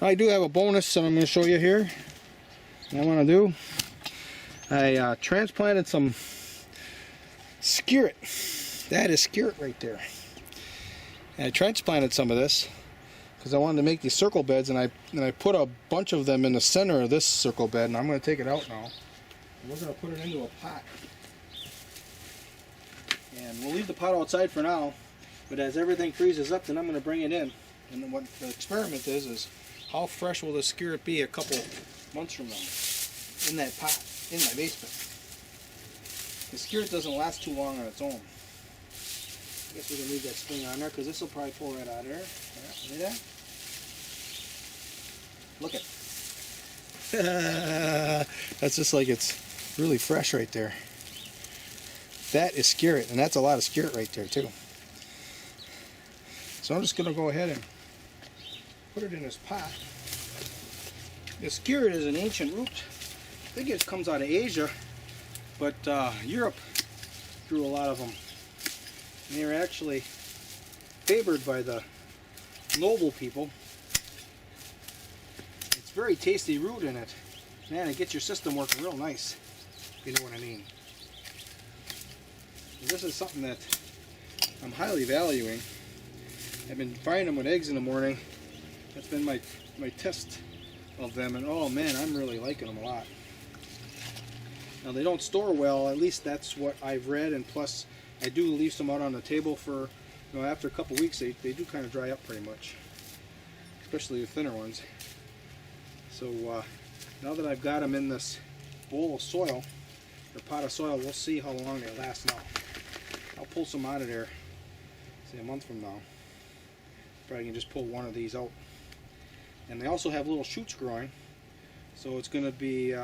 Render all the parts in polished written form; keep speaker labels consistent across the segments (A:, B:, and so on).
A: I do have a bonus that I'm going to show you here. What I want to do, I transplanted some Skirret. That is Skirret right there. And I transplanted some of this because I wanted to make these circle beds, and I put a bunch of them in the center of this circle bed, and I'm going to take it out now. And we're going to put it into a pot. And we'll leave the pot outside for now, but as everything freezes up, then I'm going to bring it in. And then what the experiment is how fresh will the Skirret be a couple months from now in that pot, in my basement. The Skirret doesn't last too long on its own. I guess we can leave that spring on there because this will probably pull right out of there. Yeah, see that? Look at that's just like it's really fresh right there. That is Skirret, and that's a lot of Skirret right there too. So I'm just going to go ahead and put it in this pot. The Skirret is an ancient root. I think it comes out of Asia, but Europe grew a lot of them. And they were actually favored by the noble people. It's very tasty root in it. Man, it gets your system working real nice, if you know what I mean. And this is something that I'm highly valuing. I've been frying them with eggs in the morning. That's been my test of them, and oh man, I'm really liking them a lot. Now they don't store well, at least that's what I've read, and plus I do leave some out on the table for, you know, after a couple weeks they do kind of dry up pretty much, especially the thinner ones. So now that I've got them in this bowl of soil, or pot of soil, we'll see how long they last now. I'll pull some out of there, say a month from now. Probably can just pull one of these out. And they also have little shoots growing, so it's going to be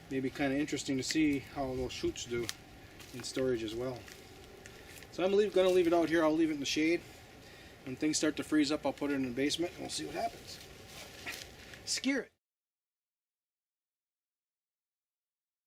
A: maybe kind of interesting to see how those shoots do in storage as well. So I'm going to leave it out here. I'll leave it in the shade. When things start to freeze up, I'll put it in the basement and we'll see what happens. Skirret.